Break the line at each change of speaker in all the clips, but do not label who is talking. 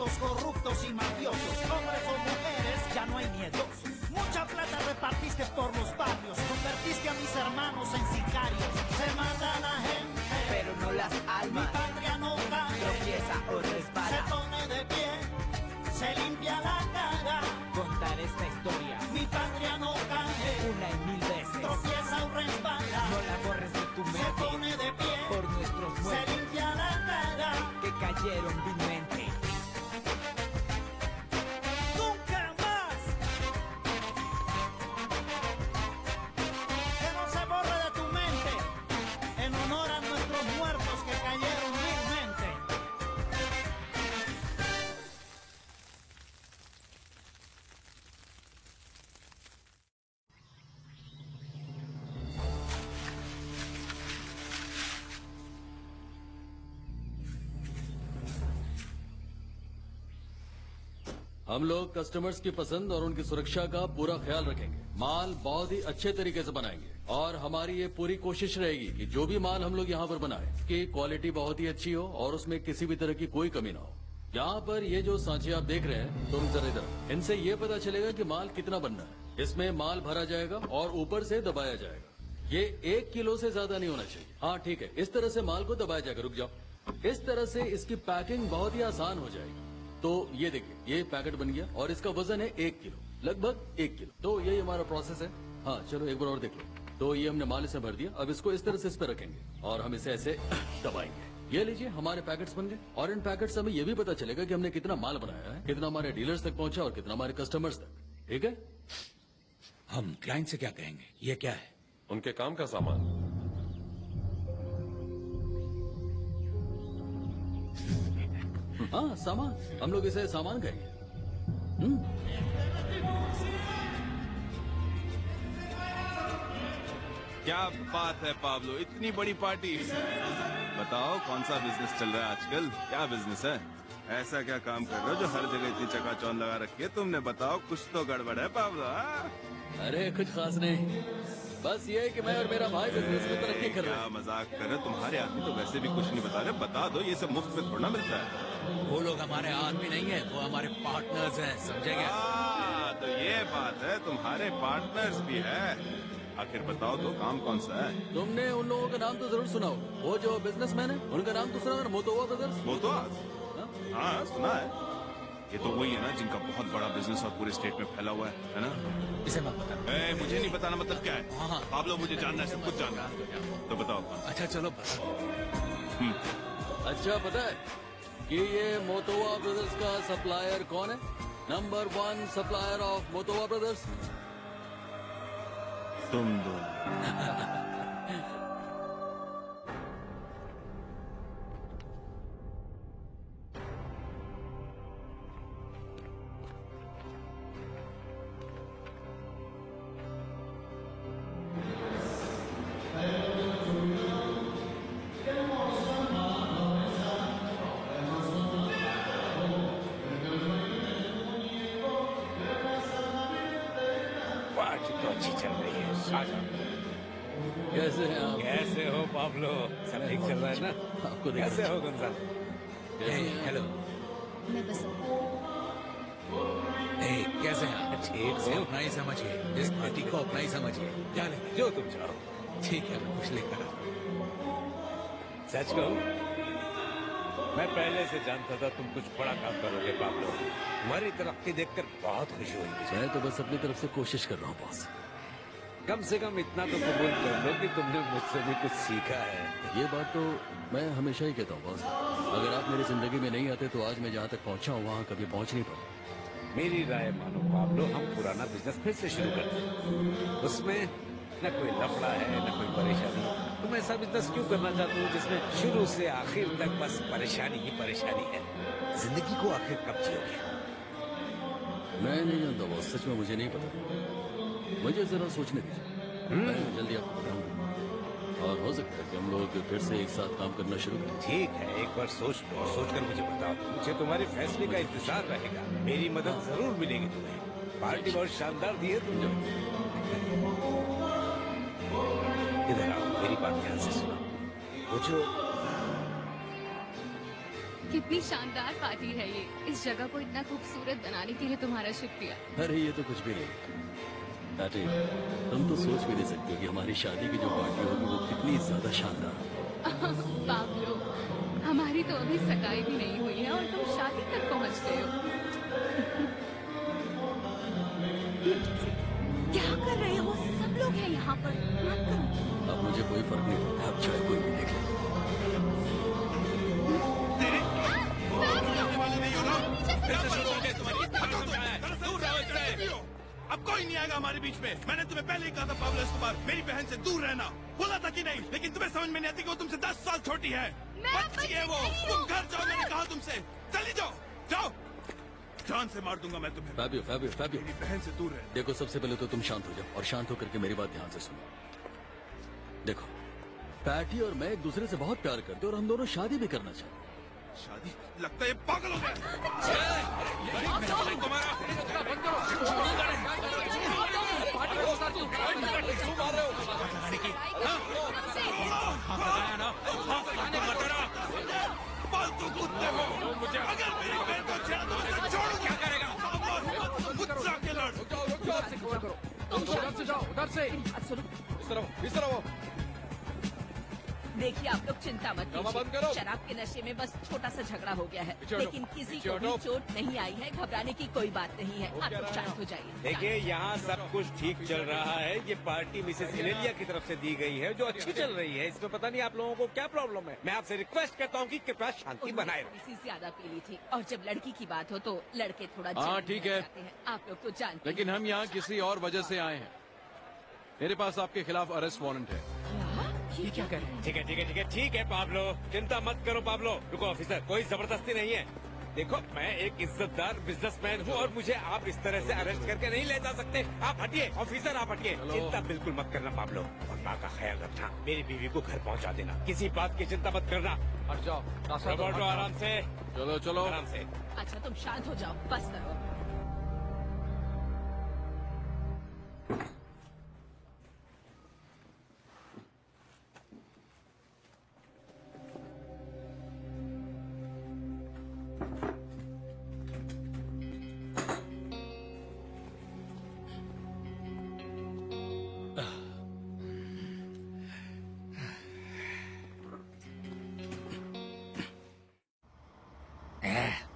los corruptos y mafiosos, hombres o mujeres, ya no hay miedos. Mucha plata repartiste por los barrios, convertiste a mis hermanos en sicarios. Se mata a la gente,
pero no las almas.
Mi patria no cae,
tropieza o resbala.
Se pone de pie, se limpia la cara.
Contar esta historia,
mi patria no cae,
una y mil veces.
Tropieza o resbala,
no la borres de tu mente.
Se pone de pie,
por nuestros muertos.
Se limpia la cara,
que cayeron vilmente.
हम लोग customers की पसंद और उनकी सुरक्षा का पूरा ख्याल रखेंगे। माल बहुत ही अच्छे तरीके से बनाएंगे और हमारी ये पूरी कोशिश रहेगी कि जो भी माल हम लोग यहाँ पर बनाएं, कि क्वालिटी बहुत ही अच्छी हो और उसमें किसी भी तरह की कोई कमी ना हो। यहाँ पर ये जो सांचे आप देख रहे हैं, तुम जरा इधर, इनसे ये पता चलेगा कि माल कितना बनना है। इसमें माल भरा जाएगा और ऊपर से दबाया जाएगा। ये 1 किलो से ज्यादा नहीं होना चाहिए। हाँ ठीक है, इस तरह से माल को दबाया जाएगा। रुक जाओ। इस तरह से इसकी पैकिंग बहुत ही आसान हो जाएगी। तो ये देखिए, ये पैकेट बन गया और इसका वजन है 1 किलो, लगभग 1 किलो। तो यही हमारा प्रोसेस है। हाँ चलो एक बार और देख लो। तो ये हमने माल इसमें भर दिया। अब इसको इस तरह से इस पे रखेंगे और हम इसे ऐसे दबाएंगे। ये लीजिए, हमारे पैकेट्स बन गए। और इन पैकेट से हमें ये भी पता चलेगा कि हमने कितना माल बनाया है, कितना हमारे डीलर्स तक पहुंचा और कितना हमारे कस्टमर्स तक। ठीक है,
हम क्लाइंट से क्या कहेंगे? ये क्या है?
उनके काम का सामान।
हाँ सामान, हम लोग इसे सामान कहेंगे।
क्या बात है पाब्लो, इतनी बड़ी पार्टी। बताओ कौन सा बिजनेस चल रहा है आजकल? क्या बिजनेस है? ऐसा क्या काम कर रहे हो जो हर जगह इतनी चकाचौंध लगा रखी है? तुमने बताओ, कुछ तो गड़बड़ है पाब्लो।
अरे कुछ खास नहीं, बस ये है कि मैं और मेरा भाई बिजनेस में तरक्की कर रहे हैं।
क्या मजाक कर रहे हो? तुम्हारे आदमी तो वैसे भी कुछ नहीं बता रहे। बता दो, ये सब मुफ्त में थोड़ा मिलता है।
वो लोग हमारे आदमी नहीं है, वो हमारे पार्टनर्स हैं, समझेंगे?
तो ये बात है, तुम्हारे पार्टनर्स भी है। आखिर बताओ तो काम कौन सा है?
तुमने उन लोगों का नाम तो जरूर सुना होगा, वो जो बिजनेसमैन है, उनका नाम तो सुना है, मोतोवा ब्रदर्स।
मोतोवा? हाँ सुना है। ये तो वही है ना जिनका बहुत बड़ा बिजनेस और पूरे स्टेट में फैला हुआ है ना?
इसे मत बताना।
मुझे नहीं बताना मतलब क्या है?
हाँ
आप लोग मुझे जानना है, सब कुछ जानना है। तो बताओ।
अच्छा चलो बता।
अच्छा पता है कि ये मोतोवा ब्रदर्स का सप्लायर कौन है? नंबर 1 सप्लायर ऑफ मोतोवा ब्रदर्स
तुम दोनों।
कैसे हैं आप?
कैसे हो पाब्लो? सब ठीक चल रहा है ना?
आपको
कैसे हो गुंजन? हेलो।
मैं बस
कैसे हैं? ठीक से अपना ही समझिए, इस पार्टी को अपना ही समझिए। क्या लेंगे? जो तुम चाहो। ठीक है, मैं कुछ लेकर
सच कहूं, मैं पहले से जानता था तुम कुछ बड़ा काम करोगे पाब्लो। तुम्हारी तरक्की देखकर बहुत खुशी हुई।
मैं तो बस अपनी तरफ से कोशिश कर रहा हूँ बॉस।
कम से कम इतना तो कबूल कर लो कि तुमने मुझसे भी कुछ सीखा है।
ये बात तो मैं हमेशा ही कहता हूँ बॉस। अगर आप मेरी जिंदगी में नहीं आते तो आज मैं जहाँ तक पहुँचा हूँ वहाँ कभी पहुँच नहीं पाऊँ।
मेरी राय मानो पाब्लो, हम पुराना बिजनेस फिर से शुरू करते हैं। उसमें न कोई लफड़ा है न कोई परेशानी। तुम ऐसा बिजनेस क्यों करना चाहते हो जिसमें शुरू से आखिर तक बस परेशानी ही परेशानी है? जिंदगी को आखिर कब जियोगे?
मैं नहीं जानता बॉस, सच में मुझे नहीं पता। मुझे जरा सोचने दीजिए, मैं जल्दी आपको बताऊंगा। और हो सकता है कि हम लोग फिर से एक साथ काम करना शुरू करें।
ठीक है, एक बार सोच लो और सोचकर मुझे बताओ। मुझे तुम्हारे फैसले का इंतजार रहेगा। मेरी मदद जरूर मिलेगी तुम्हें। पार्टी बहुत शानदार दी है तुमने। इधर आओ, मेरी बात ध्यान से सुनो। वो जो
कितनी शानदार पार्टी है ये। इस जगह को इतना खूबसूरत बनाने के लिए तुम्हारा शुक्रिया।
अरे ये तो कुछ भी नहीं बेटे, तुम तो सोच भी नहीं सकते हो कि हमारी शादी की जो पार्टी होगी वो कितनी ज्यादा शानदार होगी।
पाब्लो, हमारी तो अभी सगाई भी नहीं हुई है और तुम शादी तक पहुंच गए हो। क्या कर रहे हो? सब लोग हैं यहाँ पर, मत करो।
अब मुझे कोई फर्क नहीं पड़ता, अब चाहे कोई भी देख ले।
अब कोई नहीं आएगा हमारे बीच में। मैंने तुम्हें पहले ही कहा था पाब्लो एस्कोबार, मेरी बहन से दूर रहना। बोला था कि नहीं, लेकिन तुम्हें समझ में नहीं आती कि वो तुमसे 10 साल छोटी है। बच्ची है वो। तुम घर जाओ, मैंने कहा तुमसे। चली जाओ, जाओ। जान से मार दूंगा मैं तुम्हें।
फैबियो, फैबियो, फैबियो,
मेरी बहन से दूर रह।
देखो, सबसे पहले तो तुम शांत हो जाओ और शांत होकर के मेरी बात ध्यान से सुनो। देखो, पैटी और मैं एक दूसरे से बहुत प्यार करते हैं और हम दोनों शादी भी करना चाहते हैं।
शादी? लगता है ये पागल हो गया। फालतू कुत्ते हो। अगर मेरी बहन को छेड़ा तो उसे छोड़ो। क्या करेगा? मुझसे आके लड़।
देखिए, आप लोग चिंता मत कीजिए। शराब के नशे में बस छोटा सा झगड़ा हो गया है, लेकिन किसी को भी चोट नहीं आई है। घबराने की कोई बात नहीं है। आप लोग शांत हो जाइए।
देखिए, यहाँ सब कुछ ठीक चल रहा है। ये पार्टी मिसेस इलेलिया की तरफ से दी गई है, जो अच्छी चल रही है। इसमें पता नहीं आप लोगों को क्या प्रॉब्लम है। मैं आपसे रिक्वेस्ट करता हूँ कि कृपया शांति बनाए रखें।
इसी ज्यादा पी ली थी, और जब लड़की की बात हो तो लड़के थोड़ा
हाँ, ठीक है।
आप लोग तो जानते
लेकिन हम यहाँ किसी और वजह से आए हैं। मेरे पास आपके खिलाफ अरेस्ट वारंट है।
ये क्या कर रहे हैं?
ठीक है, ठीक है, ठीक है, ठीक है पाब्लो, चिंता मत करो पाब्लो। रुको ऑफिसर, कोई जबरदस्ती नहीं है। देखो, मैं एक इज्जतदार बिजनेसमैन हूँ और मुझे आप इस तरह से अरेस्ट करके नहीं ले जा सकते। आप हटिए ऑफिसर, आप हटिए। चिंता बिल्कुल मत करना पाब्लो, और माँ का ख्याल रखना। मेरी बीवी को घर पहुँचा देना। किसी बात की चिंता मत करना।
हट जाओ
रोबर्टो, आराम से।
चलो चलो
आराम से।
अच्छा, तुम शांत हो जाओ, बस करो।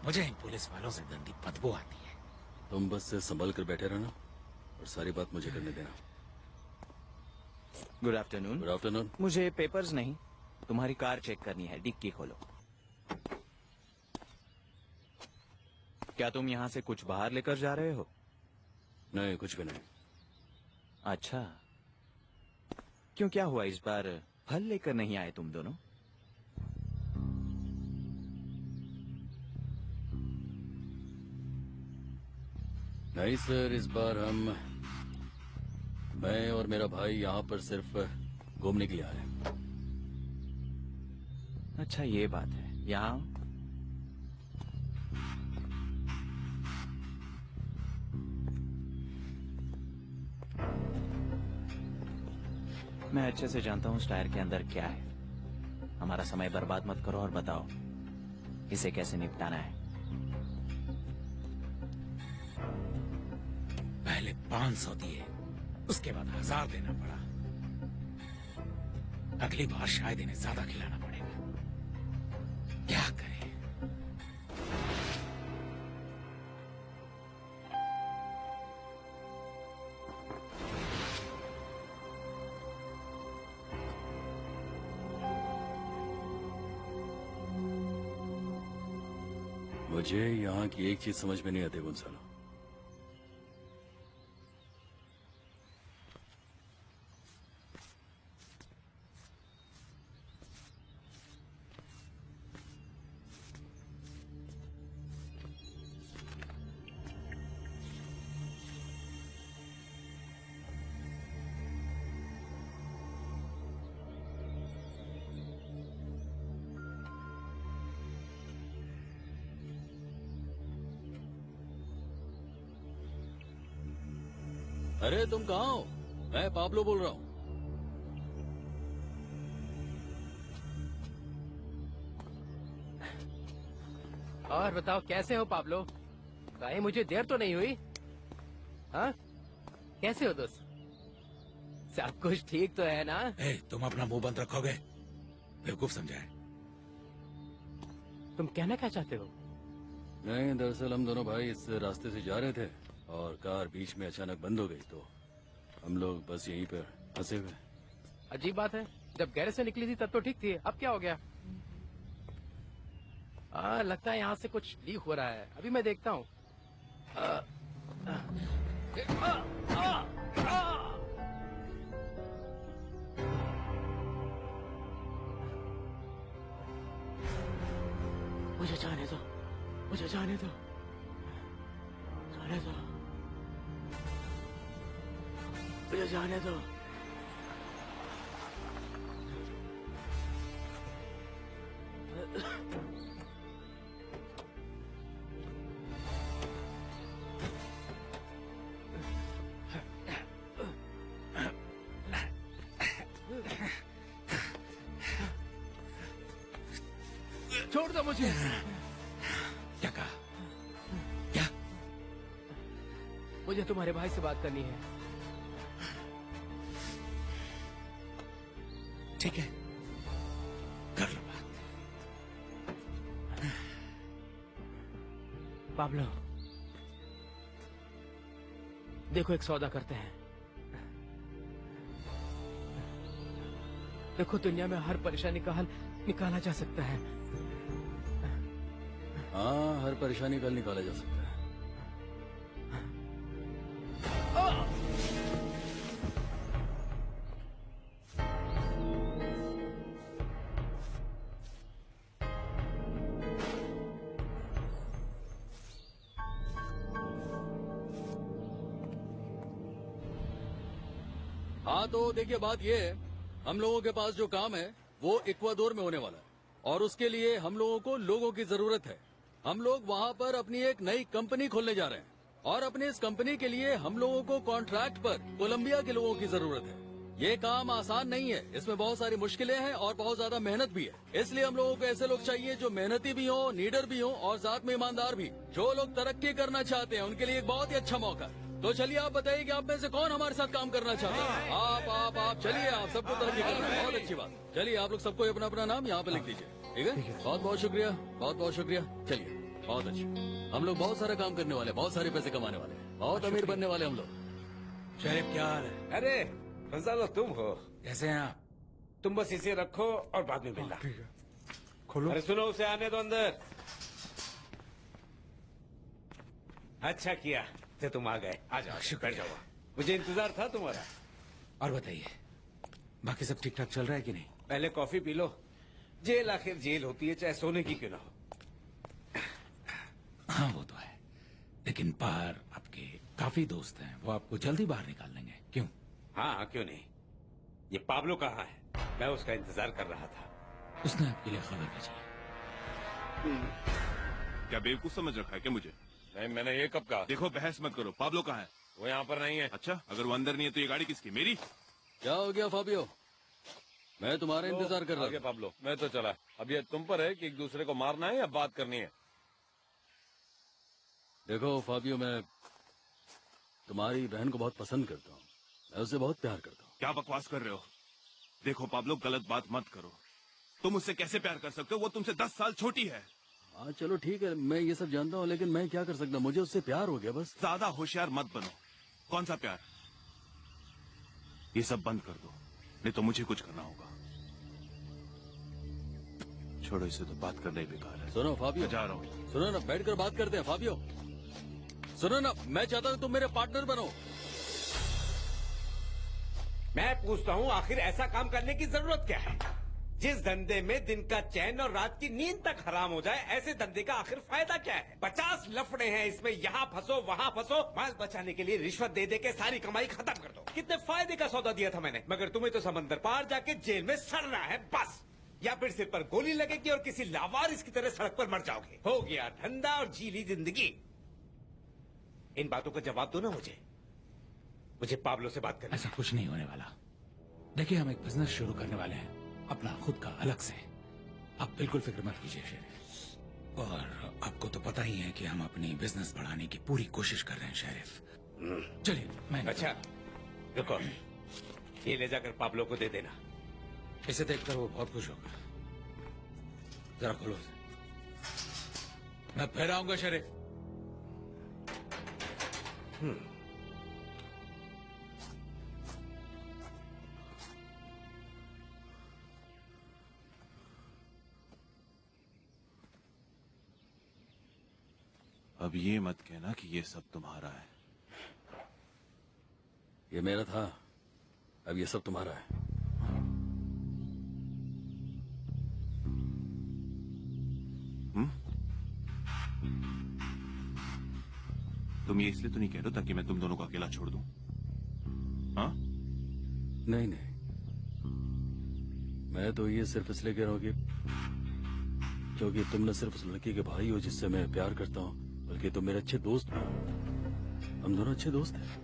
मुझे इन पुलिस वालों से गंदी बदबू आती है।
तुम बस से संभल कर बैठे रहना और सारी बात मुझे करने देना।
Good afternoon.
Good afternoon.
मुझे पेपर्स नहीं, तुम्हारी कार चेक करनी है। डिक्की खोलो। क्या तुम यहाँ से कुछ बाहर लेकर जा रहे हो?
नहीं, कुछ भी नहीं।
अच्छा, क्यों, क्या हुआ इस बार? फल लेकर नहीं आए तुम दोनों?
नहीं सर, इस बार मैं और मेरा भाई यहाँ पर सिर्फ घूमने के लिए आए हैं।
अच्छा, ये बात है। यहाँ मैं अच्छे से जानता हूँ उस टायर के अंदर क्या है। हमारा समय बर्बाद मत करो और बताओ इसे कैसे निपटाना है।
पहले 500 दिए, उसके बाद 1000 देना पड़ा। अगली बार शायद इन्हें ज्यादा खिलाना पड़ेगा। क्या करें?
मुझे यहाँ की एक चीज समझ में नहीं आती गुंसालो। अरे तुम कहाँ हो? मैं पाब्लो बोल रहा हूँ।
और बताओ कैसे हो पाब्लो? कहीं मुझे देर तो नहीं हुई? हाँ, कैसे हो दोस्त? सब कुछ ठीक तो है ना?
तुम अपना मुंह बंद रखोगे? बेवकूफ समझाए।
तुम कहना क्या चाहते हो?
नहीं, दरअसल हम दोनों भाई इस रास्ते से जा रहे थे और कार बीच में अचानक बंद हो गई, तो हम लोग बस यहीं पर फंसे हुए।
अजीब बात है, जब गैरेज से निकली थी तब तो ठीक थी, अब क्या हो गया? लगता है यहाँ से कुछ लीक हो रहा है, अभी मैं देखता हूँ। मुझे जाने दो, मुझे जाने दो, जाने दो, मुझे जाने दो। छोड़ दो मुझे।
क्या कहा? क्या?
मुझे तुम्हारे भाई से बात करनी है।
ठीक है, कर लो बात।
पाब्लो, देखो एक सौदा करते हैं। देखो दुनिया में हर परेशानी का हल निकाला जा सकता है।
हाँ, हर परेशानी का हल निकाला जा सकता है। हाँ, तो देखिए बात ये है, हम लोगों के पास जो काम है वो इक्वाडोर में होने वाला है और उसके लिए हम लोगों को लोगों की जरूरत है। हम लोग वहाँ पर अपनी एक नई कंपनी खोलने जा रहे हैं और अपने इस कंपनी के लिए हम लोगों को कॉन्ट्रैक्ट पर कोलंबिया के लोगों की जरूरत है। ये काम आसान नहीं है, इसमें बहुत सारी मुश्किलें हैं और बहुत ज्यादा मेहनत भी है। इसलिए हम लोगों को ऐसे लोग चाहिए जो मेहनती भी हो, नीडर भी हो और साथ में ईमानदार भी। जो लोग तरक्की करना चाहते हैं उनके लिए एक बहुत ही अच्छा मौका है। तो चलिए आप बताइए कि आप में से कौन हमारे साथ काम करना चाहता है? आप चलिए, आप सबको तरक्की करना है, बहुत अच्छी बात। चलिए आप लोग सबको अपना अपना नाम यहाँ पे लिख दीजिए, ठीक है? बहुत बहुत शुक्रिया, बहुत बहुत शुक्रिया। चलिए, बहुत अच्छा। हम लोग बहुत सारा काम करने वाले, बहुत सारे पैसे कमाने वाले, बहुत अमीर बनने वाले हम लोग।
शरीफ क्या हाल है?
अरे फजालो, तुम हो?
कैसे हैं आप?
तुम बस इसे रखो और बाद में मिलना।
खोलो।
अरे सुनो, उसे आने दो अंदर। अच्छा किया तो तुम आ गए। आ जाओ, बैठ जाओ। मुझे इंतजार था तुम्हारा।
और बताइए, बाकी सब ठीक ठाक चल रहा है कि नहीं?
पहले कॉफी पी लो। जेल आखिर जेल होती है, चाहे सोने की क्यों ना हो।
हाँ वो तो है, लेकिन बाहर आपके काफी दोस्त हैं, वो आपको जल्दी बाहर निकाल देंगे। क्यों?
हाँ, क्यों नहीं। ये पाब्लो कहाँ है? मैं उसका इंतजार कर रहा था।
उसने आपके लिए खबर भेजी।
क्या बेवकूफ समझ रखा है क्या मुझे?
नहीं, मैंने ये कब कहा?
देखो बहस मत करो। पाब्लो कहाँ है?
वो यहाँ पर नहीं है।
अच्छा, अगर वो अंदर नहीं है तो ये गाड़ी किसकी? मेरी?
क्या हो गया फाबियो? मैं तुम्हारा इंतजार कर रहा
आगे
था।
पाब्लो, मैं तो चला। अब ये तुम पर है कि एक दूसरे को मारना है या बात करनी है।
देखो फाबियो, मैं तुम्हारी बहन को बहुत पसंद करता हूँ, मैं उससे बहुत प्यार करता हूँ।
क्या बकवास कर रहे हो? देखो पाब्लो, गलत बात मत करो। तुम उससे कैसे प्यार कर सकते हो? वो तुमसे 10 साल छोटी है।
हाँ चलो ठीक है, मैं ये सब जानता हूँ, लेकिन मैं क्या कर सकता हूँ? मुझे उससे प्यार हो गया बस।
ज्यादा होशियार मत बनो। कौन सा प्यार? ये सब बंद कर दो, नहीं तो मुझे कुछ करना होगा। छोड़ो इसे, तो बात करना ही बेकार है।
सुनो फाबियो,
जा रहा हूँ।
सुनो ना, बैठकर बात करते हैं। फाबियो सुनो ना, मैं चाहता हूँ तुम मेरे पार्टनर बनो।
मैं पूछता हूँ, आखिर ऐसा काम करने की जरूरत क्या है? जिस धंधे में दिन का चैन और रात की नींद तक हराम हो जाए, ऐसे धंधे का आखिर फायदा क्या है? 50 लफड़े हैं इसमें, यहाँ फंसो वहाँ फंसो, माल बचाने के लिए रिश्वत दे दे के सारी कमाई खत्म कर दो। कितने फायदे का सौदा दिया था मैंने, मगर तुम्हें तो समंदर पार जाके जेल में सड़ना है बस, या फिर सिर पर गोली लगेगी और किसी लावारिस की तरह सड़क पर मर जाओगे। हो गया धंधा और जी ली जिंदगी। इन बातों का जवाब दो ना मुझे पाब्लो से बात करनी।
ऐसा कुछ नहीं होने वाला। देखिए, हम एक बिजनेस शुरू करने वाले हैं, अपना खुद का अलग से। आप बिल्कुल फिक्र मत कीजिए शेर, और आपको तो पता ही है कि हम अपनी बिजनेस बढ़ाने की पूरी कोशिश कर रहे हैं शेरिफ। चलिए मैं
अच्छा रुको, ये ले जाकर पाब्लो को दे देना।
इसे देखकर वो बहुत खुश होगा। जरा खोलो इसे। मैं फिर आऊंगा शेरिफ।
अब ये मत कहना कि ये सब तुम्हारा है।
ये मेरा था, अब ये सब तुम्हारा है।
तुम ये इसलिए तो नहीं कह रहे हो ताकि मैं तुम दोनों को अकेला छोड़ दूं? हाँ?
नहीं नहीं, मैं तो ये सिर्फ इसलिए कह रहा हूँ कि क्योंकि तुम न सिर्फ उस लड़की के भाई हो जिससे मैं प्यार करता हूँ, बल्कि तुम मेरे अच्छे दोस्त भी हो। हम दोनों अच्छे दोस्त हैं।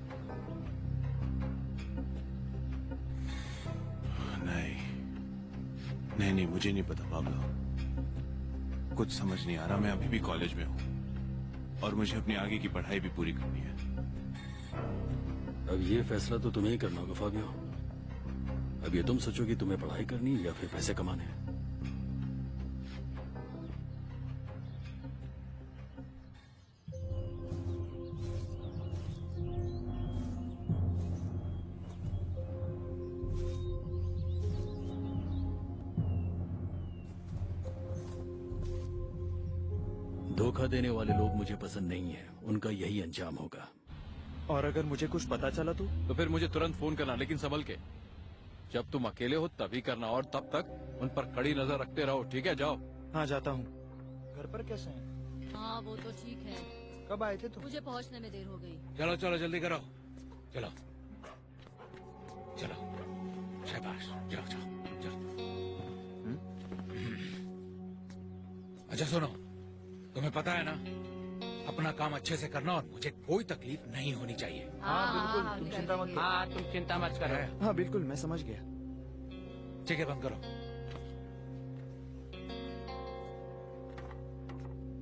नहीं नहीं, मुझे नहीं पता पाब्लो, कुछ समझ नहीं आ रहा। मैं अभी भी कॉलेज में हूँ और मुझे अपनी आगे की पढ़ाई भी पूरी करनी है।
अब ये फैसला तो तुम्हें ही करना होगा फाबियो। अब ये तुम सोचो कि तुम्हें पढ़ाई करनी है या फिर पैसे कमाने हैं। धोखा देने वाले लोग मुझे पसंद नहीं है, उनका यही अंजाम होगा।
और अगर मुझे कुछ पता चला तो
फिर मुझे तुरंत फोन करना, लेकिन संभल के। जब तुम अकेले हो तभी करना, और तब तक उन पर कड़ी नजर रखते रहो, ठीक है? जाओ।
हाँ जाता हूँ। घर पर कैसे हैं?
हाँ वो तो ठीक है।
कब आए थे तुम?
मुझे पहुँचने में देर हो गई।
चलो चलो जल्दी करो, चलो चलो, शाबाश, जाओ जाओ जाओ। अच्छा सुनो, तुम्हें पता है ना, अपना काम अच्छे से करना और मुझे कोई तकलीफ नहीं होनी चाहिए।
हाँ बिल्कुल, तुम चिंता मत करो।
हाँ तुम चिंता मत करो।
हाँ बिल्कुल, मैं समझ गया।
ठीक है, बंद करो।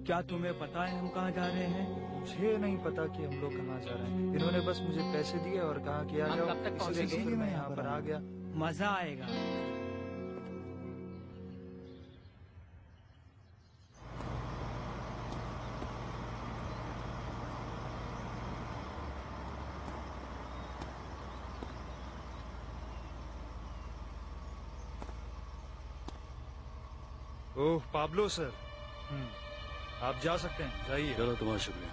क्या तुम्हें पता है हम कहाँ जा रहे हैं? मुझे नहीं पता कि हम लोग कहाँ जा रहे हैं। इन्होंने बस मुझे पैसे दिए और कहा कि आ जाओ, इसलिए मैं यहाँ पर आ गया।
मजा आएगा।
ओह पाब्लो सर, आप जा सकते हैं, जाइए।
चलो, तुम्हारा शुक्रिया।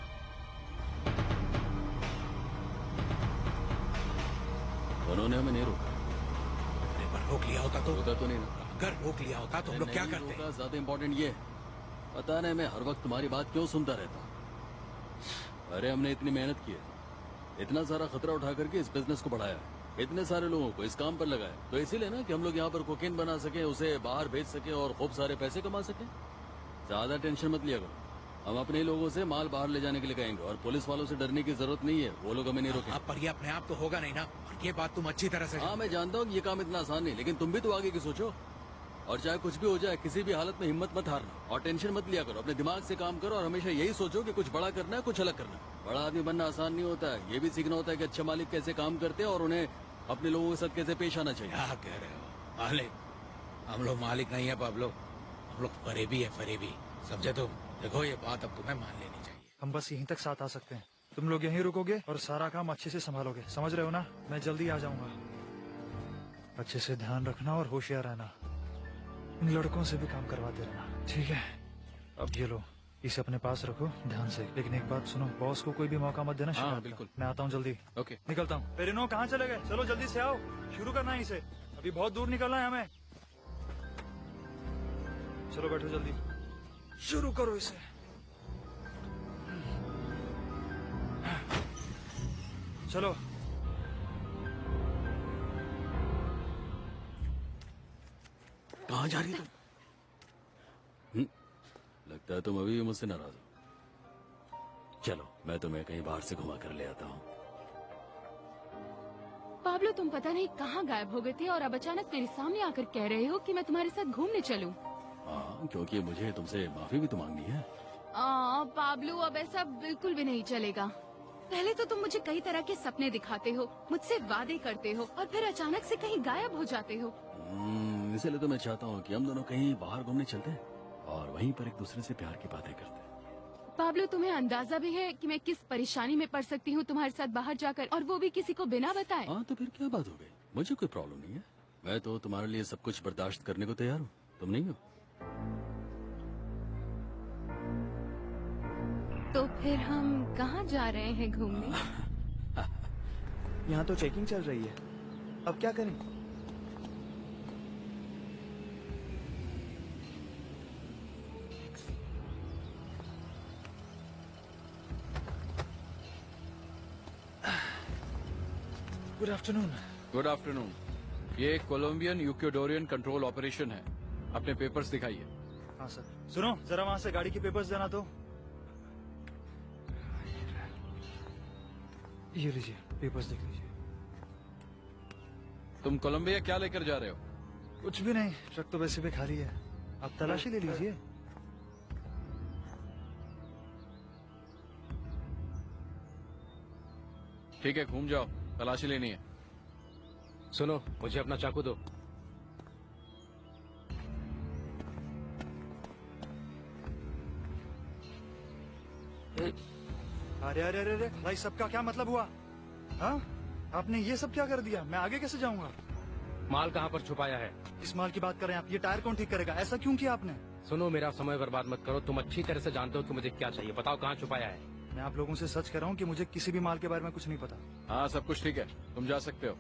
उन्होंने हमें नहीं रोका।
अरे पर रोक लिया होता तो?
रोका तो नहीं ना।
अगर रोक लिया होता तो हम लोग क्या करते?
ज्यादा इम्पोर्टेंट ये पता नहीं मैं हर वक्त तुम्हारी बात क्यों सुनता रहता। अरे हमने इतनी मेहनत की है, इतना सारा खतरा उठा करके इस बिजनेस को बढ़ाया, इतने सारे लोगों को इस काम पर लगाया, तो इसीलिए ना कि हम लोग यहाँ पर कोकेन बना सके, उसे बाहर भेज सके और खूब सारे पैसे कमा सके। ज्यादा टेंशन मत लिया करो, हम अपने ही लोगों से माल बाहर ले जाने के लिए कहेंगे और पुलिस वालों से डरने की जरूरत नहीं है, वो लोग हमें नहीं रोकेंगे।
पर ये अपने आप तो होगा नहीं ना, और ये बात तुम अच्छी तरह से।
हाँ मैं जानता हूँ ये काम इतना आसान नहीं, लेकिन तुम भी तो आगे की सोचो। और चाहे कुछ भी हो जाए, किसी भी हालत में हिम्मत मत हारना और टेंशन मत लिया करो, अपने दिमाग से काम करो और हमेशा यही सोचो कि कुछ बड़ा करना है, कुछ अलग करना है। बड़ा आदमी बनना आसान नहीं होता है, ये भी सीखना होता है कि अच्छे मालिक कैसे काम करते हैं और उन्हें अपने लोगों के साथ कैसे पेश आना चाहिए।
क्या कह रहे हो मालिक? हम लोग मालिक नहीं है पाब्लो, हम लोग फरेबी है, फरेबी, समझे तुम? देखो ये बात अब तुम्हें मान लेनी चाहिए।
हम बस यहीं तक साथ आ सकते हैं, तुम लोग यहीं रुकोगे और सारा काम अच्छे से संभालोगे, समझ रहे हो ना? मैं जल्दी आ जाऊंगा। अच्छे से ध्यान रखना और होशियार रहना, इन लड़कों से भी काम करवाते रहना, ठीक है? अब ये लो, इसे अपने पास रखो ध्यान से, लेकिन एक बात सुनो, बॉस को कोई भी मौका मत देना।
हाँ बिल्कुल,
मैं आता हूँ जल्दी।
ओके,
निकलता हूँ। पेरिनो कहाँ चले गए? चलो जल्दी से आओ, शुरू करना है इसे, अभी बहुत दूर निकलना है हमें। चलो बैठो जल्दी, शुरू करो इसे। चलो
कहाँ जा रही तुम? लगता है तुम अभी भी मुझसे नाराज हो। चलो मैं तुम्हें कहीं बाहर से घुमा कर ले आता हूँ।
पाब्लो तुम पता नहीं कहाँ गायब हो गए थे और अब अचानक मेरे सामने आकर कह रहे हो कि मैं तुम्हारे साथ घूमने चलूं।
हाँ क्योंकि मुझे तुमसे माफी भी तो मांगनी है।
पाब्लो, अब ऐसा बिल्कुल भी नहीं चलेगा। पहले तो तुम मुझे कई तरह के सपने दिखाते हो, मुझसे वादे करते हो और फिर अचानक से कहीं गायब हो जाते हो।
इसलिए तो मैं चाहता हूँ कि हम दोनों कहीं बाहर घूमने चलते हैं और वहीं पर एक दूसरे से प्यार की बातें करते हैं।
पाब्लो, तुम्हें अंदाजा भी है कि मैं किस परेशानी में पड़ सकती हूँ तुम्हारे साथ बाहर जाकर, और वो भी किसी को बिना बताए।
हाँ, तो फिर क्या बात हो गई? मुझे कोई प्रॉब्लम नहीं है। मैं तो तुम्हारे लिए सब कुछ बर्दाश्त करने को तैयार हूँ। तुम नहीं हो?
तो फिर हम कहाँ जा रहे हैं घूमने?
यहाँ तो चेकिंग चल रही है, अब क्या करें? Good afternoon.
Good afternoon. ये कोलंबियन यूक्योडोरियन कंट्रोल ऑपरेशन है। अपने पेपर्स दिखाइए।
हाँ सर। सुनो, जरा वहाँ से गाड़ी के पेपर्स देना तो। ये लीजिए, पेपर्स देख लीजिए।
तुम कोलंबिया क्या लेकर जा रहे हो?
कुछ भी नहीं, ट्रक तो वैसे भी खाली है। आप तलाशी ले लीजिए।
ठीक है, घूम जाओ, तलाशी लेनी है।
सुनो, मुझे अपना चाकू दो।
अरे अरे अरे भाई, सबका क्या मतलब हुआ? हाँ, आपने ये सब क्या कर दिया? मैं आगे कैसे जाऊंगा?
माल कहाँ पर छुपाया है?
इस माल की बात कर रहे हैं आप? ये टायर कौन ठीक करेगा? ऐसा क्यों किया आपने?
सुनो, मेरा समय बर्बाद मत करो। तुम अच्छी तरह से जानते हो कि मुझे क्या चाहिए। बताओ कहाँ छुपाया है।
मैं आप लोगों से सच कर रहा हूँ कि मुझे किसी भी माल के बारे में कुछ नहीं पता।
हाँ, सब कुछ ठीक है, तुम जा सकते हो।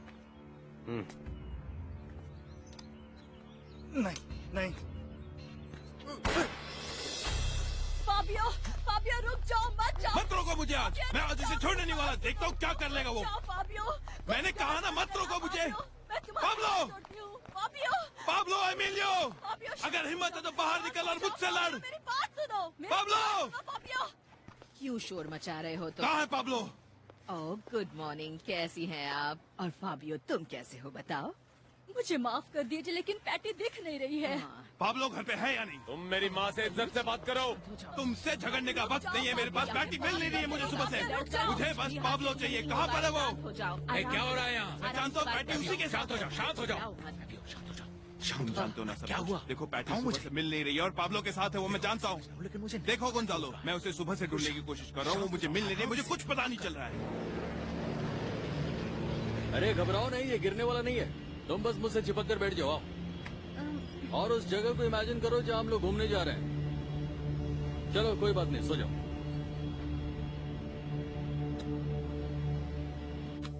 नहीं नहीं।
फाबियो, फाबियो रुक जाओ, मत जाओ।
मत रोको मुझे आज, मैं आज इसे छोड़ने नहीं वाला। देखता हूँ क्या कर लेगा वो।
फाबियो,
मैंने कहा ना, मत रोको मुझे। पाब्लो,
फाबियो,
पाब्लो, एमिलियो, अगर हिम्मत है तो बाहर निकल और मुझसे लड़।
मेरी बात सुनो।
पाब्लो,
फाबियो, क्यों शोर मचा रहे हो तुम?
कहाँ है पाब्लो?
ओह, गुड मॉर्निंग, कैसी हैं आप? और फाबियो, तुम कैसे हो बताओ? मुझे माफ कर दीजिए, लेकिन पैटी दिख नहीं रही है।
पाब्लो घर पे है या नहीं?
तुम मेरी माँ से इज्जत से बात करो।
तुमसे झगड़ने का वक्त नहीं है मेरे पास। पैटी मिल नहीं रही है मुझे सुबह से। मुझे बस पाब्लो चाहिए। कहाँ पर है वो?
क्या हो रहा है यहाँ?
मैं जानता हूँ पैटी उसी के साथ।
हो जाओ, शांत हो जाओ।
तुम जानते हो ना सब
क्या
कुछ।
हुआ?
देखो पैटी सुबह से मिल नहीं रही है और पाब्लो के साथ है वो, मैं जानता हूँ।
लेकिन मुझे
देखो गोंजालो, मैं उसे सुबह से ढूंढने की कोशिश कर रहा हूँ, वो मुझे मिल नहीं रही, मुझे कुछ पता नहीं चल रहा है।
अरे घबराओ नहीं, ये गिरने वाला नहीं है। तुम बस मुझसे चिपक कर बैठ जाओ और उस जगह को इमेजिन करो जहाँ हम लोग घूमने जा रहे हैं। चलो कोई बात नहीं, सो जाओ।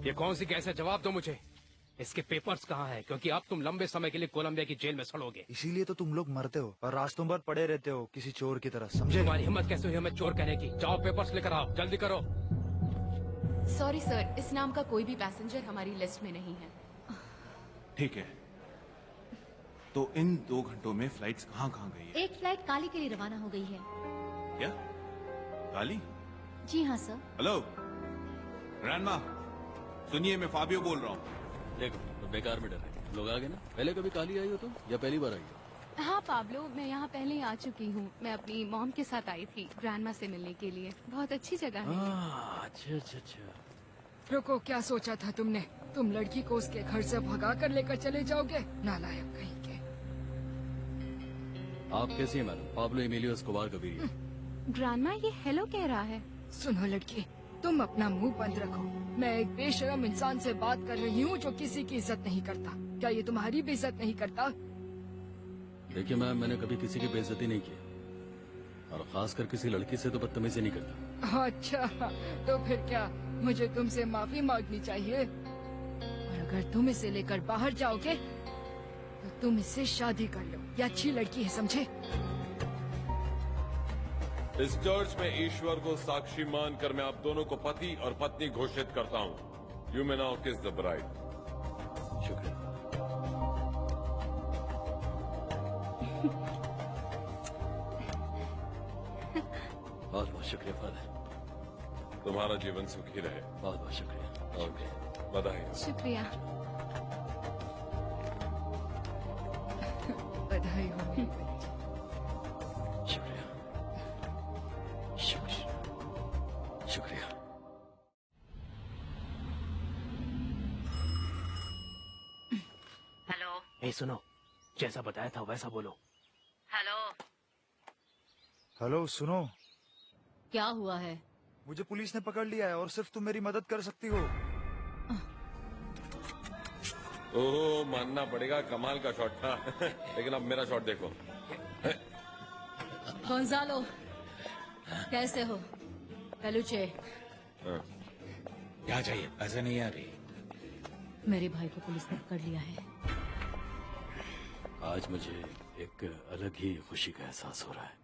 ये कौन सी कैसे? जवाब दो मुझे। इसके पेपर्स कहाँ हैं? क्योंकि अब तुम लंबे समय के लिए कोलंबिया की जेल में सड़ोगे।
इसीलिए तो तुम लोग मरते हो और रास्तों पर पड़े रहते हो किसी चोर की तरह, समझे?
तुम्हारी हिम्मत कैसे हुई हमें चोर कहने की? जाओ पेपर्स लेकर आओ, जल्दी करो।
सॉरी सर, इस नाम का कोई भी पैसेंजर हमारी लिस्ट में नहीं है।
ठीक है, तो इन 2 घंटों में फ्लाइट्स कहाँ कहाँ गई है?
एक फ्लाइट काली के लिए रवाना हो गई है।
क्या काली?
जी हाँ सर।
हेलो ग्रैंडमा, सुनिए, मैं फाबियो बोल रहा हूँ।
देखो तो बेकार में डर है। लोग आ गए ना। पहले कभी काली आई हो तुम या पहली बार आई हो?
हाँ पाब्लो, मैं यहाँ पहले ही आ चुकी हूँ। मैं अपनी मॉम के साथ आई थी ग्रैंडमा से मिलने के लिए। बहुत अच्छी जगह है।
अच्छा अच्छा अच्छा।
रुको, क्या सोचा था तुमने? तुम लड़की को उसके घर से भगा कर लेकर चले जाओगे? नालायक कहीं के।
आप कैसी हैं मैडम? पाब्लो एमिलियो एस्कोबार का वीर।
ग्रैंडमा, ये हेलो कह रहा है।
सुनो लड़की, तुम अपना मुंह बंद रखो। मैं एक बेशरम इंसान से बात कर रही हूँ जो किसी की इज्जत नहीं करता। क्या ये तुम्हारी भी इज्जत नहीं करता?
देखिए मैम, मैंने कभी किसी की बेइज्जती नहीं की और खासकर किसी लड़की से तो बदतमीजी नहीं करता।
अच्छा, तो फिर क्या मुझे तुमसे माफी मांगनी चाहिए? और अगर तुम इसे लेकर बाहर जाओगे तो तुम इससे शादी कर लो। ये अच्छी लड़की है, समझे?
इस चर्च में ईश्वर को साक्षी मानकर मैं आप दोनों को पति और पत्नी घोषित करता हूँ। यू मे नाउ किस द ब्राइड।
शुक्रिया। बहुत बहुत शुक्रिया फादर।
तुम्हारा जीवन सुखी रहे।
बहुत बहुत शुक्रिया। ओके,
बधाई।
शुक्रिया।
बधाई हो।
शुक्रिया। शुक्रिया।
हेलो। ए सुनो, जैसा बताया था वैसा बोलो।
हेलो।
हेलो सुनो,
क्या हुआ है?
मुझे पुलिस ने पकड़ लिया है और सिर्फ तुम मेरी मदद कर सकती हो।
ओह, मानना पड़ेगा, कमाल का शॉट था। लेकिन अब मेरा शॉट देखो।
गोंजालो, कैसे हो? पेलुचे,
क्या चाहिए? पैसे नहीं है अभी।
मेरे भाई को पुलिस ने पकड़ लिया है।
आज मुझे एक अलग ही खुशी का एहसास हो रहा है।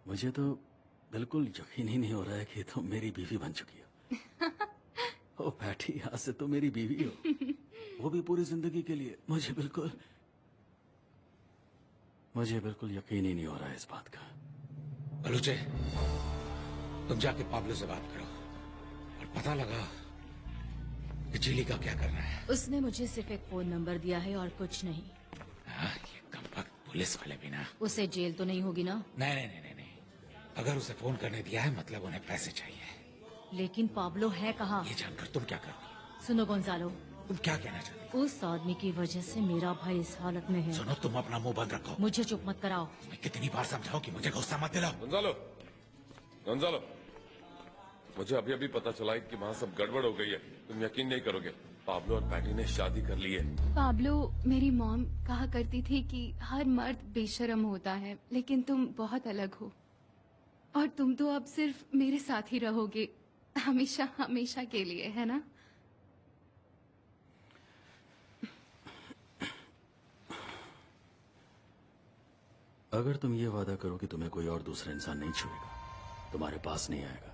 मुझे तो बिल्कुल यकीन ही नहीं हो रहा है कि तुम मेरी बीवी बन चुकी हो। ओ बैठी, आज से तुम मेरी बीवी हो, वो भी पूरी जिंदगी के लिए। मुझे बिल्कुल यकीन ही नहीं हो रहा है इस बात का।
बलूचे, तुम जाके पाब्लो से बात करो और पता लगा कि चिली का क्या करना है।
उसने मुझे सिर्फ एक फोन नंबर दिया है और कुछ नहीं।
ये कमबख्त पुलिस वाले भी ना।
उसे जेल तो नहीं होगी ना?
नहीं नहीं नहीं नहीं, अगर उसे फोन करने दिया है मतलब उन्हें पैसे चाहिए।
लेकिन पाब्लो है कहाँ?
ये जानकर तुम क्या करोगी?
सुनो गोंजालो,
तुम क्या कहना चाहती?
उस आदमी की वजह से मेरा भाई इस हालत में है।
सुनो, तुम अपना मुंह बंद रखो।
मुझे चुप मत कराओ।
मैं कितनी बार समझाऊं कि मुझे गुस्सा मत दिलाओ।
गोंजालो, मुझे अभी अभी पता चला है कि वहाँ सब गड़बड़ हो गई है। तुम यकीन नहीं करोगे, पाब्लो और पैटी ने शादी कर ली है।
पाब्लो, मेरी मॉम कहा करती थी कि हर मर्द बेशर्म होता है, लेकिन तुम बहुत अलग हो। और तुम तो अब सिर्फ मेरे साथ ही रहोगे, हमेशा हमेशा के लिए, है ना?
अगर तुम ये वादा करो कि तुम्हें कोई और दूसरा इंसान नहीं छुएगा, तुम्हारे पास नहीं आएगा,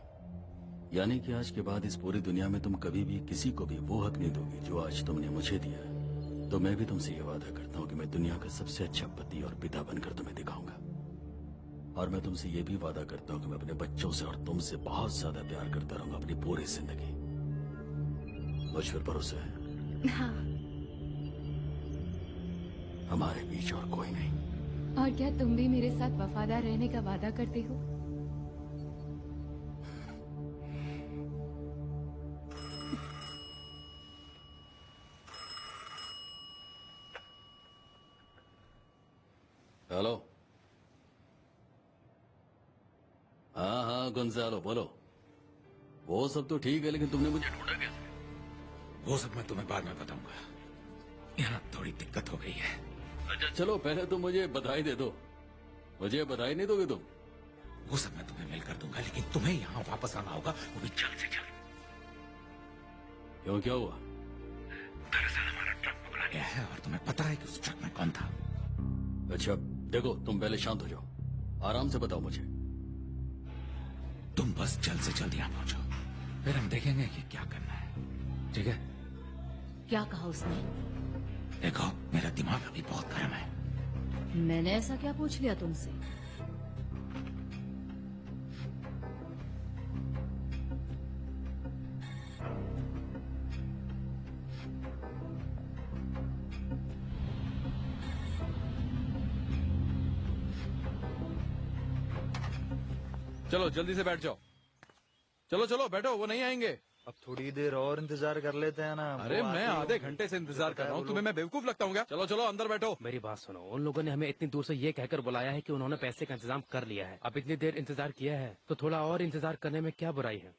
यानी कि आज के बाद इस पूरी दुनिया में तुम कभी भी किसी को भी वो हक नहीं दोगे जो आज तुमने मुझे दिया है, तो मैं भी तुमसे ये वादा करता हूँ कि मैं दुनिया का सबसे अच्छा पति और पिता बनकर तुम्हें दिखाऊंगा। और मैं तुमसे ये भी वादा करता हूँ कि मैं अपने बच्चों से और तुमसे बहुत ज्यादा प्यार करता रहूंगा अपनी पूरी जिंदगी। मुझ पर भरोसा है?
हाँ।
हमारे बीच और कोई नहीं।
और क्या तुम भी मेरे साथ वफादार रहने का वादा करते हो?
हेलो। हाँ हाँ गोंजालो, बोलो। वो सब तो ठीक है, लेकिन तुमने मुझे ढूंढा कैसे?
वो सब मैं तुम्हें बाद में बताऊंगा। यहाँ थोड़ी दिक्कत हो गई है।
अच्छा चलो, पहले तुम मुझे बधाई दे दो। मुझे बधाई नहीं दोगे तुम?
वो सब मैं तुम्हें मिल कर दूंगा, लेकिन तुम्हें यहाँ वापस आना होगा, वो भी जल्द से जल्द।
क्यों, क्या हुआ?
दरअसल हमारा ट्रक पकड़ा गया है और तुम्हें पता है कि उस ट्रक में कौन था?
अच्छा देखो, तुम पहले शांत हो जाओ, आराम से बताओ मुझे।
तुम बस जल्द से जल्द यहाँ पहुंचो, फिर हम देखेंगे कि क्या करना है। ठीक है?
क्या कहा उसने?
देखो, मेरा दिमाग अभी बहुत गर्म है।
मैंने ऐसा क्या पूछ लिया तुमसे?
चलो जल्दी से बैठ जाओ। चलो चलो बैठो, वो नहीं आएंगे।
अब थोड़ी देर और इंतजार कर लेते हैं ना।
अरे मैं आधे घंटे से इंतजार कर रहा हूँ, तुम्हें मैं बेवकूफ लगता हूँ क्या? चलो चलो अंदर बैठो।
मेरी बात सुनो, उन लोगों ने हमें इतनी दूर से ये कहकर बुलाया है कि उन्होंने पैसे का इंतजाम कर लिया है। अब इतनी देर इंतजार किया है तो थोड़ा और इंतजार करने में क्या बुराई है?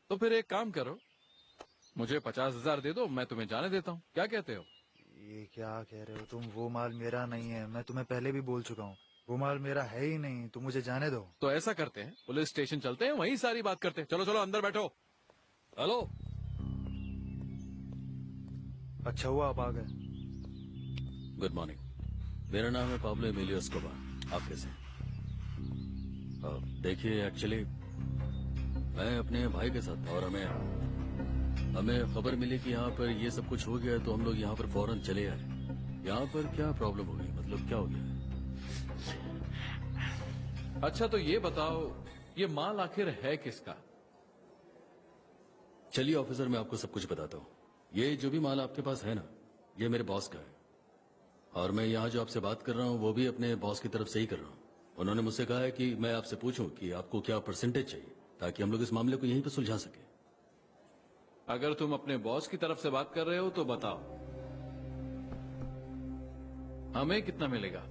तो फिर एक काम करो, मुझे 50,000 दे दो, मैं तुम्हें जाने देता हूँ। क्या कहते हो?
ये क्या कह रहे हो तुम? वो माल मेरा नहीं है, मैं तुम्हें पहले भी बोल चुका हूँ। वो माल मेरा है ही नहीं, तुम मुझे जाने दो।
तो ऐसा करते हैं, पुलिस स्टेशन चलते हैं, वहीं सारी बात करते हैं। चलो चलो अंदर बैठो।
हेलो।
अच्छा हुआ आप आ गए।
गुड मॉर्निंग, मेरा नाम है पाब्लो एमिलियो एस्कोबार। आप कैसे हैं? देखिए, एक्चुअली मैं अपने भाई के साथ था और हमें खबर मिली कि यहाँ पर ये सब कुछ हो गया, तो हम लोग यहाँ पर फौरन चले आए। यहाँ पर क्या प्रॉब्लम हो गई, मतलब क्या हो गया?
अच्छा तो ये बताओ, ये माल आखिर है किसका?
चलिए ऑफिसर, मैं आपको सब कुछ बताता हूँ। ये जो भी माल आपके पास है ना, ये मेरे बॉस का है, और मैं यहाँ जो आपसे बात कर रहा हूँ वो भी अपने बॉस की तरफ से ही कर रहा हूँ। उन्होंने मुझसे कहा है कि मैं आपसे पूछूं कि आपको क्या परसेंटेज चाहिए, ताकि हम लोग इस मामले को यहीं पे सुलझा सके।
अगर तुम अपने बॉस की तरफ से बात कर रहे हो तो बताओ, हमें कितना मिलेगा?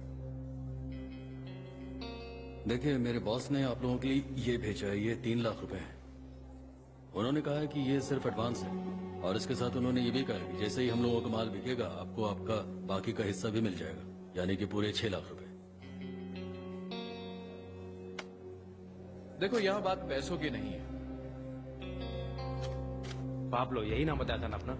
देखिए, मेरे बॉस ने आप लोगों के लिए ये भेजा है, ये 3 लाख रुपए है। उन्होंने कहा है कि ये सिर्फ एडवांस है, और इसके साथ उन्होंने ये भी कहा है कि जैसे ही हम लोगों का माल बिकेगा आपको आपका बाकी का हिस्सा भी मिल जाएगा, यानी कि पूरे 6 लाख रुपए।
देखो, यहाँ बात पैसों की नहीं है।
पाब्लो यही नाम बताया था ना अपना?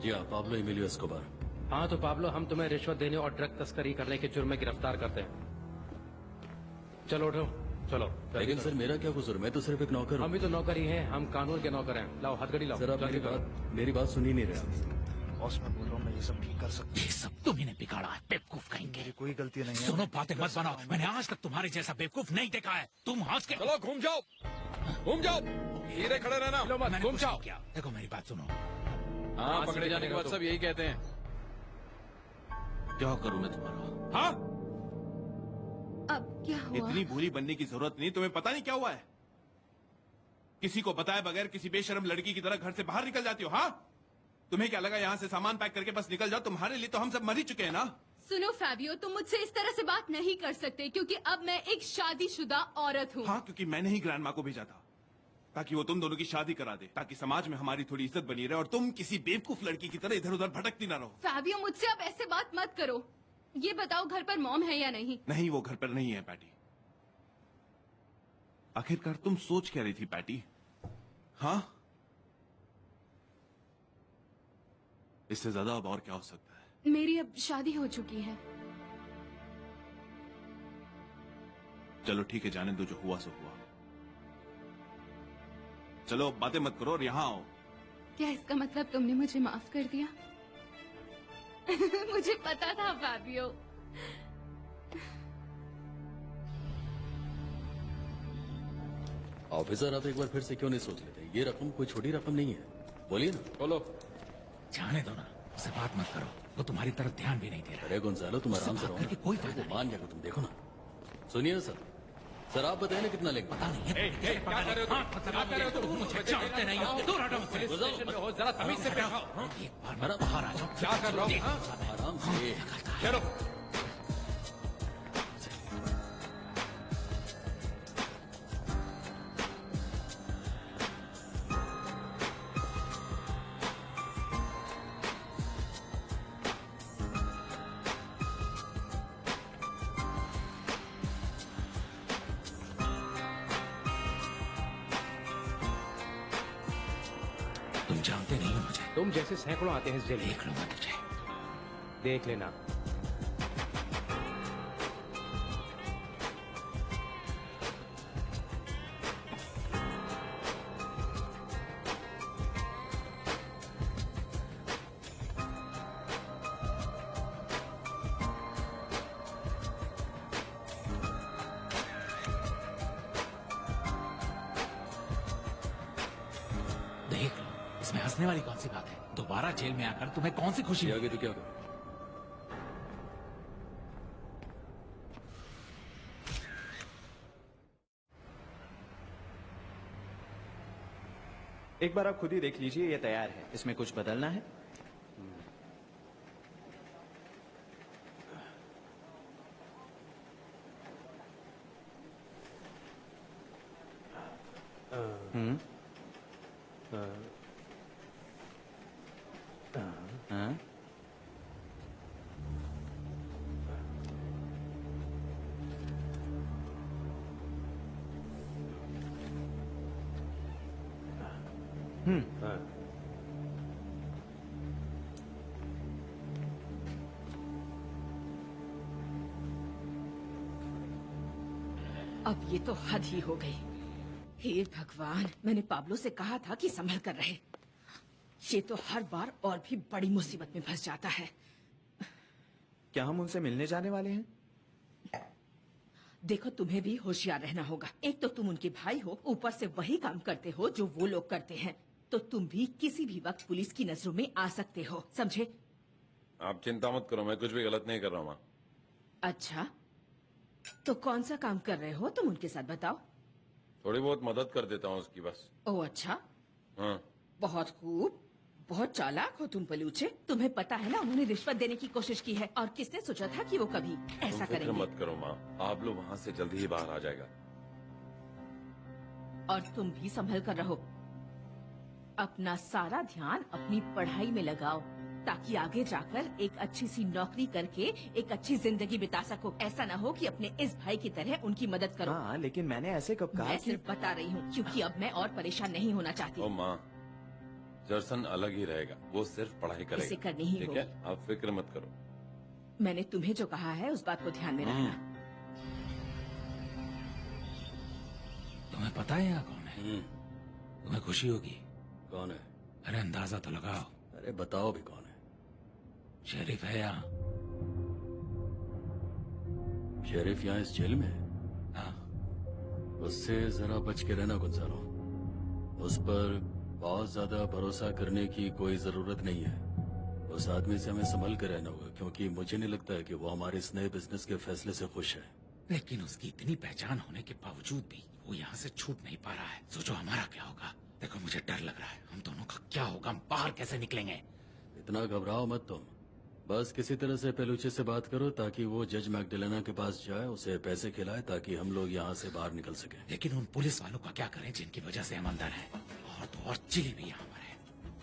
जी हाँ, पाब्लो एमिलियो एस्कोबार।
हाँ तो पाब्लो, हम तुम्हें रिश्वत देने और ड्रग तस्करी करने के जुर्म में गिरफ्तार करते हैं। चलो उठो, चलो।
लेकिन सर, मेरा क्या कसूर? मैं तो सिर्फ एक नौकर हूँ।
हम भी तो नौकर ही हैं, हम कानून के नौकर हैं। लाओ हथकड़ी लाओ।
सर, आप मेरी बात सुन ही नहीं रहे।
बॉस, मैं बोल रहा हूँ, मैं ये सब ठीक कर सकता हूँ।
ये सब तुम ही ने बिगाड़ा है, बेवकूफ कहेंगे।
मेरी कोई गलती नहीं है।
सुनो, बातें मत बनाओ। मैंने आज तक तुम्हारे जैसा बेवकूफ नहीं देखा है। तुम हंस के
चलो घूम जाओ, घूम जाओ, हीरे खड़े रहना, घूम जाओ।
क्या देखो, मेरी बात सुनो।
हाँ, पकड़े जाने के बाद सब यही कहते हैं।
क्या करूँ मैं तुम्हारा?
हाँ,
अब क्या हुआ?
इतनी भूली बनने की जरूरत नहीं। तुम्हें पता नहीं क्या हुआ है? किसी को बताए बगैर किसी बेशर्म लड़की की तरह घर से बाहर निकल जाती हो। हाँ, तुम्हें क्या लगा यहाँ से सामान पैक करके बस निकल जाओ? तुम्हारे लिए तो हम सब मर ही चुके हैं ना।
सुनो फैबियो, तुम मुझसे इस तरह से बात नहीं कर सकते, क्योंकि अब मैं एक शादीशुदा औरत हूँ।
हाँ, क्योंकि मैंने ही ग्रैंड माँ को भेजा था ताकि वो तुम दोनों की शादी करा दे, ताकि समाज में हमारी थोड़ी इज्जत बनी रहे और तुम किसी बेवकूफ लड़की की तरह इधर उधर भटकती ना रहो।
फैबियो, मुझसे अब ऐसे बात मत करो। ये बताओ, घर पर मॉम है या नहीं?
नहीं, वो घर पर नहीं है पैटी। आखिरकार तुम सोच क्या रही थी पैटी? हाँ, इससे ज्यादा अब और क्या हो सकता है?
मेरी अब शादी हो चुकी है।
चलो ठीक है, जाने दो, जो हुआ सो हुआ। चलो बातें मत करो और यहाँ आओ।
क्या इसका मतलब तुमने मुझे माफ कर दिया? मुझे पता था फैबियो।
ऑफिसर, आप एक बार फिर से क्यों नहीं सोच लेते? ये रकम कोई छोटी रकम नहीं है। बोलिए ना।
बोलो।
जाने दो ना, उससे बात मत करो। वो तुम्हारी तरफ ध्यान भी नहीं दे रहा।
अरे गोंजालो, तुम आराम से रहो ना।
कोई फायदा नहीं।
मान जाएगा, तुम देखो ना। सुनिए सर, सर आप बताए ना कितना लेंगे?
पता नहीं है।
क्या कर रहे हो तुम? क्या कर रहे हो तुम?
मुझे जानते नहीं हो। दूर हटो मुझसे।
स्टेशन में हो, जरा तमीज से बैठो।
एक बार मेरा बाहर आ जाओ।
क्या कर रहा हूँ?
आराम से
चलो।
तुम जानते नहीं हो मुझे।
तुम जैसे सैकड़ों आते हैं इस जेल में।
देख लूंगा तुझे।
देख लेना।
देख लो, इसमें हंसने वाली कौन सी बात है? दोबारा जेल में आकर तुम्हें कौन सी खुशी
आगे तो क्या करो?
एक बार आप खुद ही देख लीजिए, ये तैयार है। इसमें कुछ बदलना है? हाँ?
अब ये तो हद ही हो गई। हे भगवान, मैंने पाब्लो से कहा था कि संभल कर रहे। ये तो हर बार और भी बड़ी मुसीबत में फंस जाता है।
क्या हम उनसे मिलने जाने वाले हैं?
देखो, तुम्हें भी होशियार रहना होगा। एक तो तुम उनके भाई हो, ऊपर से वही काम करते हो जो वो लोग करते हैं, तो तुम भी किसी भी वक्त पुलिस की नजरों में आ सकते हो, समझे?
आप चिंता मत करो, मैं कुछ भी गलत नहीं कर रहा हूँ।
अच्छा, तो कौन सा काम कर रहे हो तुम उनके साथ बताओ।
थोड़ी बहुत मदद कर देता हूँ उसकी बस।
ओह अच्छा,
हाँ।
बहुत खूब, बहुत चालाक हो तुम बलूचे। तुम्हें पता है ना उन्होंने रिश्वत देने की कोशिश की है, और किसने सोचा था कि वो कभी ऐसा
तुम फिक्र
करेंगे।
मत करो माँ, पाब्लो वहाँ से जल्दी ही बाहर आ जाएगा।
और तुम भी संभल कर रहो, अपना सारा ध्यान अपनी पढ़ाई में लगाओ, ताकि आगे जाकर एक अच्छी सी नौकरी करके एक अच्छी जिंदगी बिता सको। ऐसा न हो कि अपने इस भाई की तरह उनकी मदद करो।
हाँ, लेकिन मैंने ऐसे कब कहा
मैं
कि...
सिर्फ बता रही हूँ, क्योंकि अब मैं और परेशान नहीं होना चाहती।
ओ माँ, जर्सन अलग ही रहेगा, वो सिर्फ पढ़ाई करेगा।
इसे करनी ही
ठीक है, आप फिक्र मत करो।
मैंने तुम्हें जो कहा है उस बात को ध्यान में रखना।
तुम्हें पता है यहाँ कौन है? तुम्हें खुशी होगी।
कौन है?
अरे अंदाजा तो लगाओ।
अरे बताओ भी कौन है?
शेरिफ है यहाँ।
शेरिफ यहाँ इस जेल में है?
हाँ।
उससे जरा बच के रहना गुंजारो। उस पर बहुत ज्यादा भरोसा करने की कोई जरूरत नहीं है। उस आदमी से हमें संभल कर रहना होगा, क्योंकि मुझे नहीं लगता है कि वो हमारे इस नए बिजनेस के फैसले से खुश है।
लेकिन उसकी इतनी पहचान होने के बावजूद भी वो यहाँ से छूट नहीं पा रहा है। सोचो हमारा क्या होगा। देखो मुझे डर लग रहा है, हम दोनों का क्या होगा, हम बाहर कैसे निकलेंगे।
इतना घबराओ मत तुम, बस किसी तरह से पेलुचे से बात करो ताकि वो जज मैकडेलेना के पास जाए, उसे पैसे खिलाए ताकि हम लोग यहाँ से बाहर निकल सके।
लेकिन उन पुलिस वालों का क्या करें जिनकी वजह से हम अंदर हैं, और तो और चिली भी यहाँ पर है।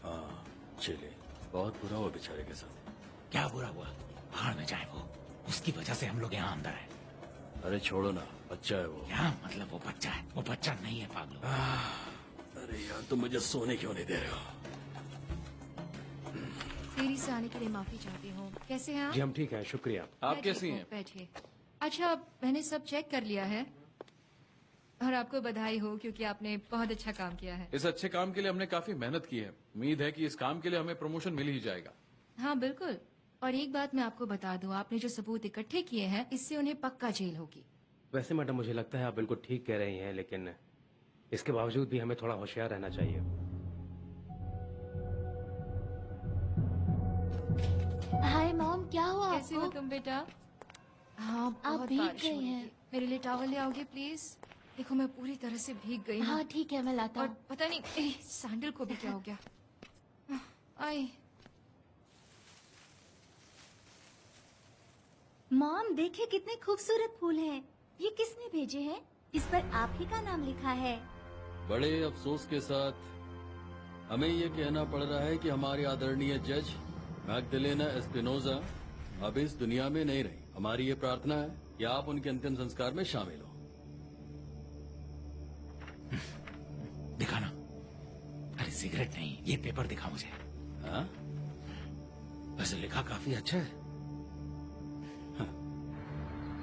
हाँ, चिली बहुत बुरा हुआ बेचारे के साथ।
क्या बुरा हुआ? बाहर में जाए वो, उसकी वजह से हम लोग यहाँ अंदर हैं।
अरे छोड़ो ना, बच्चा है वो।
क्या मतलब वो बच्चा है? वो बच्चा नहीं है पागलो।
अरे यार तुम मुझे सोने क्यों नहीं दे रहे हो?
देरी से आने के लिए माफी चाहती हूँ। कैसे हैं आप?
जी हम ठीक हैं, शुक्रिया।
आप कैसी हैं?
बैठिए। अच्छा, मैंने सब चेक कर लिया है, और आपको बधाई हो क्योंकि आपने बहुत अच्छा काम किया है।
इस अच्छे काम के लिए हमने काफी मेहनत की है। उम्मीद है कि इस काम के लिए हमें प्रमोशन मिल ही जाएगा।
हाँ बिल्कुल। और एक बात मैं आपको बता दूं, आपने जो सबूत इकट्ठे किए हैं इससे उन्हें पक्का जेल होगी।
वैसे मैडम मुझे लगता है आप बिल्कुल ठीक कह रही हैं, लेकिन इसके बावजूद भी हमें थोड़ा होशियार रहना चाहिए।
हाय मॉम, क्या हुआ
कैसी हो तुम बेटा? हाँ
आप
बहुत
भीग
बारिश हो
गई
रही
हैं।
है। मेरे लिए टॉवल ले आओगे प्लीज? देखो मैं पूरी तरह से भीग गई हूँ।
हाँ ठीक है, मैं लाता
और
हूँ।
पता नहीं सैंडल को भी क्या हो गया। आई
मॉम देखिए कितने खूबसूरत फूल हैं। ये किसने भेजे हैं? इस पर आप ही का नाम लिखा है।
बड़े अफसोस के साथ हमें ये कहना पड़ रहा है कि हमारे आदरणीय जज मैकडेलेना एस्पिनोजा अब इस दुनिया में नहीं रही। हमारी ये प्रार्थना है कि आप उनके अंतिम संस्कार में शामिल हो।
दिखाना। अरे सिगरेट नहीं, ये पेपर दिखा मुझे।
हाँ?
वैसे लिखा काफी अच्छा है।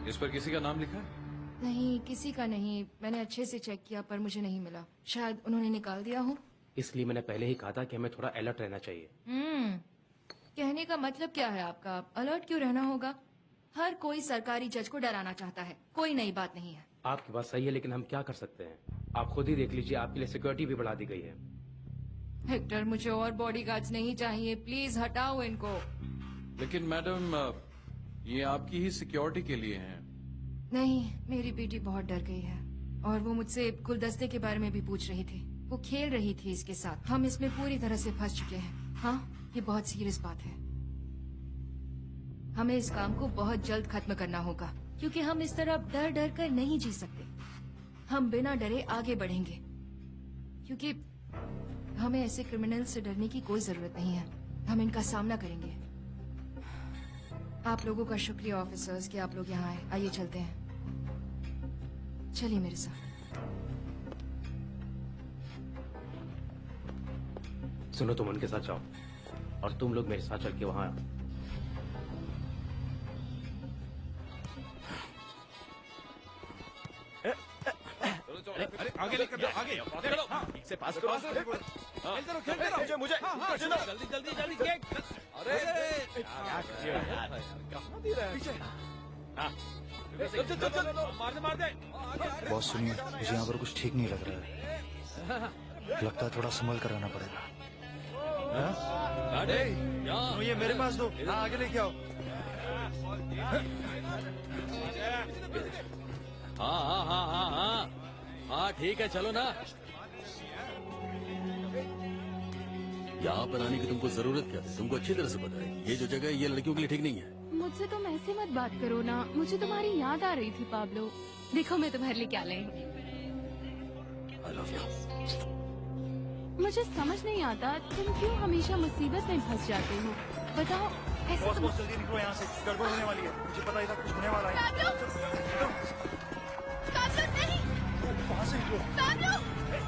इस पर किसी का नाम लिखा है?
नहीं, किसी का नहीं। मैंने अच्छे से चेक किया पर मुझे नहीं मिला। शायद उन्होंने निकाल दिया हो।
इसलिए मैंने पहले ही कहा था कि हमें थोड़ा अलर्ट रहना चाहिए।
कहने का मतलब क्या है आपका? अलर्ट क्यों रहना होगा? हर कोई सरकारी जज को डराना चाहता है, कोई नई बात नहीं है।
आपकी बात सही है, लेकिन हम क्या कर सकते हैं? आप खुद ही देख लीजिए, आपके लिए सिक्योरिटी भी बढ़ा दी गई है।
हेक्टर, मुझे और बॉडीगार्ड्स नहीं चाहिए, प्लीज हटाओ इनको।
लेकिन मैडम ये आपकी ही सिक्योरिटी के लिए हैं।
नहीं, मेरी बेटी बहुत डर गई है और वो मुझसे गुलदस्ते के बारे में भी पूछ रही थी। वो खेल रही थी इसके साथ। हम इसमें पूरी तरह से फंस चुके हैं। हाँ, ये बहुत सीरियस बात है। हमें इस काम को बहुत जल्द खत्म करना होगा, क्योंकि हम इस तरह डर डर कर नहीं जी सकते। हम बिना डरे आगे बढ़ेंगे, क्योंकि हमें ऐसे क्रिमिनल से डरने की कोई जरूरत नहीं है। हम इनका सामना करेंगे। आप लोगों का शुक्रिया ऑफिसर्स कि आप लोग यहाँ आए। आइए चलते हैं, चलिए मेरे साथ।
सुनो, तुम उनके साथ जाओ और तुम लोग मेरे साथ चल के वहाँ आओ।
अरे आगे लेकर जाओ, आगे चलो, ठीक से पास करो। खेलते रहो, मुझे जल्दी जल्दी जल्दी केक। अरे कहाँ दे रहा है? पीछे। चल मार दे।
बॉस सुनिए, मुझे यहाँ पर कुछ ठीक नहीं लग रहा है। लगता है थोड़ा संभल कर रहना पड़ेगा। ये मेरे पास दो, आगे लेके आओ।
हाँ हाँ हाँ हाँ हाँ हाँ ठीक है, चलो ना। यहाँ पर आने की तुमको जरूरत क्या थी? तुमको अच्छी तरह से पता है ये जो जगह है ये लड़कियों के लिए ठीक नहीं है।
मुझसे तुम ऐसे मत बात करो ना, मुझे तुम्हारी याद आ रही थी पाब्लो। देखो मैं तुम्हारे लिए क्या लाई हूँ।
I love you.
मुझे समझ नहीं आता तुम क्यों हमेशा मुसीबत में फंस जाते हो। बताओ ऐसे
बॉस बॉस जल्दी निकलो यहाँ से, गड़बड़ होने वाली है। मुझे पता ही था कुछ होने वाला है।
नहीं,
वहाँ से निकलो।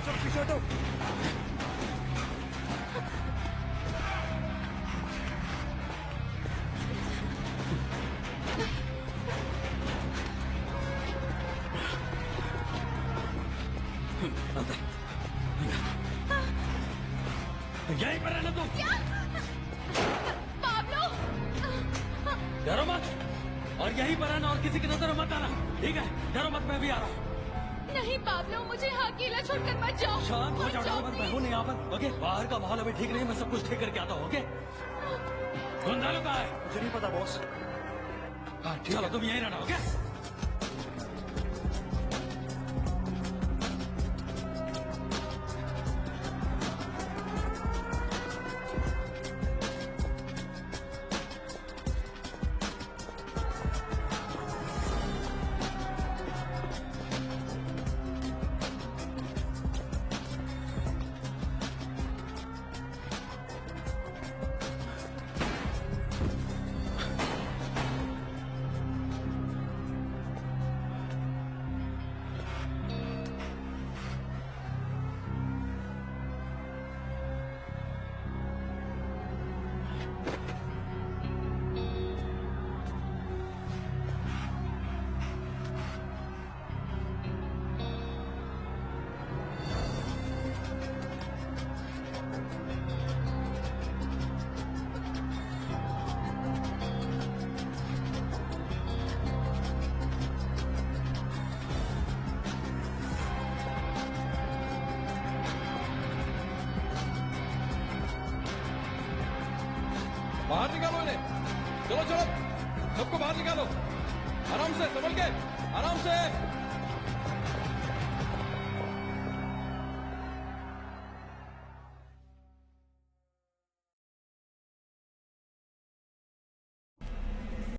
चलो पीछे हटो।
यहीं पर रहना तुम।
क्या? पाब्लो!
डरो मत और यहीं पर रहना और किसी की नजर में मत आना, ठीक है? डरो मत, मैं भी आ रहा हूँ।
नहीं पाब्लो, मुझे यहाँ अकेला छोड़कर मत जाओ।
शांत हो जाओ, मत, मैं हूँ नहीं यहाँ पर, ओके? बाहर का माहौल अभी ठीक नहीं, मैं सब कुछ ठीक करके आता हूँ, ओके? गोंजालो कहाँ है?
मुझे नहीं पता बॉस।
हाँ चलो तुम यहीं रहना, ओके?
बाहर निकालो इन्हें, चलो चलो सबको बाहर निकालो, आराम से, संभल के, आराम से।